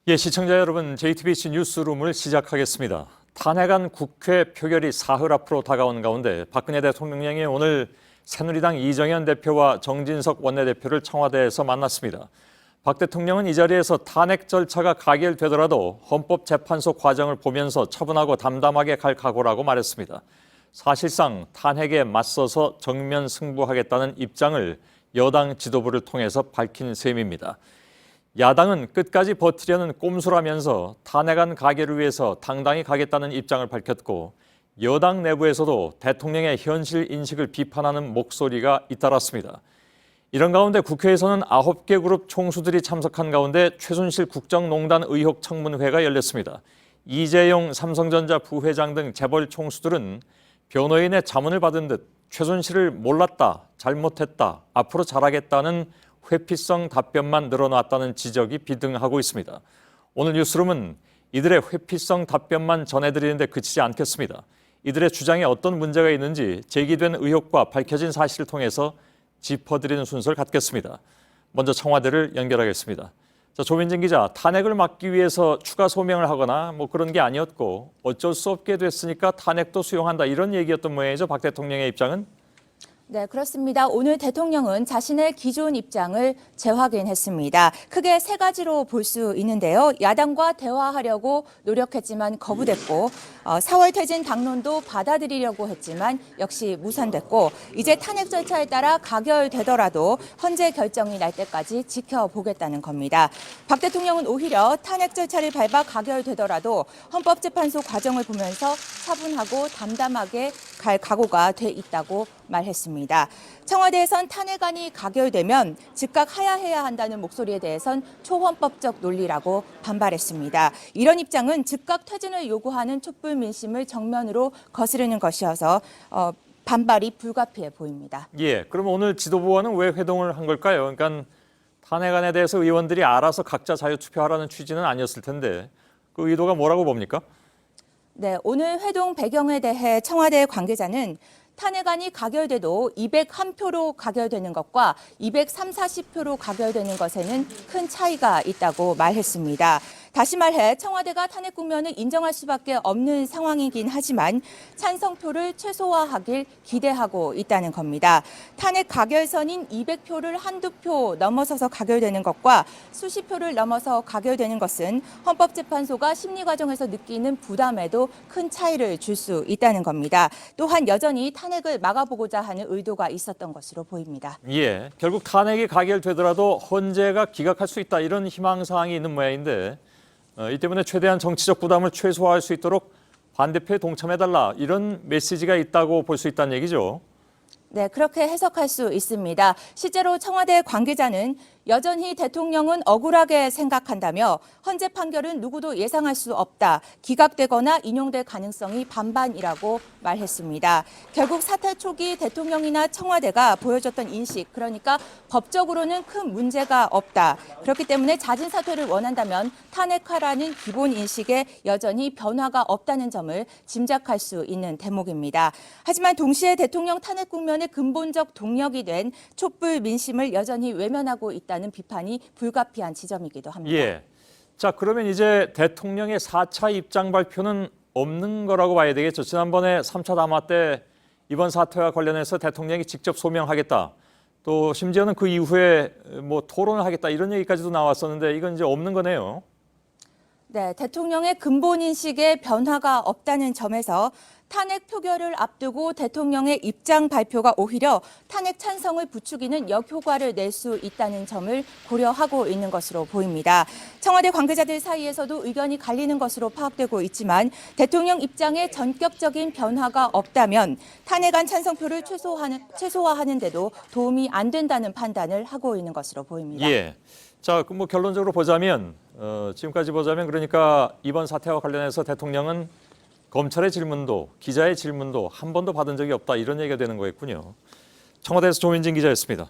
예, 시청자 여러분, JTBC 뉴스룸을 시작하겠습니다. 탄핵안 국회 표결이 사흘 앞으로 다가온 가운데 박근혜 대통령이 오늘 새누리당 이정현 대표와 정진석 원내대표를 청와대에서 만났습니다. 박 대통령은 이 자리에서 탄핵 절차가 가결되더라도 헌법재판소 과정을 보면서 차분하고 담담하게 갈 각오라고 말했습니다. 사실상 탄핵에 맞서서 정면 승부하겠다는 입장을 여당 지도부를 통해서 밝힌 셈입니다. 야당은 끝까지 버티려는 꼼수라면서 탄핵안 가결을 위해서 당당히 가겠다는 입장을 밝혔고, 여당 내부에서도 대통령의 현실 인식을 비판하는 목소리가 잇따랐습니다. 이런 가운데 국회에서는 9개 그룹 총수들이 참석한 가운데 최순실 국정농단 의혹 청문회가 열렸습니다. 이재용 삼성전자 부회장 등 재벌 총수들은 변호인의 자문을 받은 듯 최순실을 몰랐다, 잘못했다, 앞으로 잘하겠다는 회피성 답변만 늘어놨다는 지적이 비등하고 있습니다. 오늘 뉴스룸은 이들의 회피성 답변만 전해드리는데 그치지 않겠습니다. 이들의 주장에 어떤 문제가 있는지 제기된 의혹과 밝혀진 사실을 통해서 짚어드리는 순서를 갖겠습니다. 먼저 청와대를 연결하겠습니다. 자, 조민진 기자, 탄핵을 막기 위해서 추가 소명을 하거나 그런 게 아니었고 어쩔 수 없게 됐으니까 탄핵도 수용한다, 이런 얘기였던 모양이죠. 박 대통령의 입장은? 네, 그렇습니다. 오늘 대통령은 자신의 기존 입장을 재확인했습니다. 크게 세 가지로 볼 수 있는데요. 야당과 대화하려고 노력했지만 거부됐고, 4월 퇴진 당론도 받아들이려고 했지만 역시 무산됐고, 이제 탄핵 절차에 따라 가결되더라도 헌재 결정이 날 때까지 지켜보겠다는 겁니다. 박 대통령은 오히려 탄핵 절차를 밟아 가결되더라도 헌법재판소 과정을 보면서 차분하고 담담하게 갈 각오가 돼 있다고 말했습니다. 청와대에선 탄핵안이 가결되면 즉각 하야해야 한다는 목소리에 대해선 초헌법적 논리라고 반발했습니다. 이런 입장은 즉각 퇴진을 요구하는 촛불 민심을 정면으로 거스르는 것이어서 반발이 불가피해 보입니다. 예, 그럼 오늘 지도부와는 왜 회동을 한 걸까요? 그러니까 탄핵안에 대해서 의원들이 알아서 각자 자유투표하라는 취지는 아니었을 텐데 그 의도가 뭐라고 봅니까? 네, 오늘 회동 배경에 대해 청와대 관계자는 탄핵안이 가결돼도 201표로 가결되는 것과 230~240표로 가결되는 것에는 큰 차이가 있다고 말했습니다. 다시 말해 청와대가 탄핵 국면을 인정할 수밖에 없는 상황이긴 하지만 찬성표를 최소화하길 기대하고 있다는 겁니다. 탄핵 가결선인 200표를 한두 표 넘어서서 가결되는 것과 수십 표를 넘어서 가결되는 것은 헌법재판소가 심리 과정에서 느끼는 부담에도 큰 차이를 줄 수 있다는 겁니다. 또한 여전히 탄핵을 막아보고자 하는 의도가 있었던 것으로 보입니다. 예, 결국 탄핵이 가결되더라도 헌재가 기각할 수 있다, 이런 희망사항이 있는 모양인데 이 때문에 최대한 정치적 부담을 최소화할 수 있도록 반대표에 동참해달라, 이런 메시지가 있다고 볼 수 있다는 얘기죠. 네, 그렇게 해석할 수 있습니다. 실제로 청와대 관계자는 여전히 대통령은 억울하게 생각한다며 헌재 판결은 누구도 예상할 수 없다, 기각되거나 인용될 가능성이 반반이라고 말했습니다. 결국 사태 초기 대통령이나 청와대가 보여줬던 인식, 그러니까 법적으로는 큰 문제가 없다, 그렇기 때문에 자진 사퇴를 원한다면 탄핵하라는 기본 인식에 여전히 변화가 없다는 점을 짐작할 수 있는 대목입니다. 하지만 동시에 대통령 탄핵 국면의 근본적 동력이 된 촛불 민심을 여전히 외면하고 있다는 비판이 불가피한 지점이기도 합니다. 예. 자, 그러면 이제 대통령의 4차 입장 발표는 없는 거라고 봐야 되겠죠. 지난번에 3차 담화 때 이번 사태와 관련해서 대통령이 직접 소명하겠다, 또 심지어는 그 이후에 토론을 하겠다, 이런 얘기까지도 나왔었는데 이건 이제 없는 거네요. 네, 대통령의 근본 인식에 변화가 없다는 점에서 탄핵 표결을 앞두고 대통령의 입장 발표가 오히려 탄핵 찬성을 부추기는 역효과를 낼 수 있다는 점을 고려하고 있는 것으로 보입니다. 청와대 관계자들 사이에서도 의견이 갈리는 것으로 파악되고 있지만 대통령 입장에 전격적인 변화가 없다면 탄핵안 찬성표를 최소화하는 데도 도움이 안 된다는 판단을 하고 있는 것으로 보입니다. 예. 자, 결론적으로 보자면 지금까지 보자면 그러니까 이번 사태와 관련해서 대통령은 검찰의 질문도 기자의 질문도 한 번도 받은 적이 없다, 이런 얘기가 되는 거였군요. 청와대에서 조민진 기자였습니다.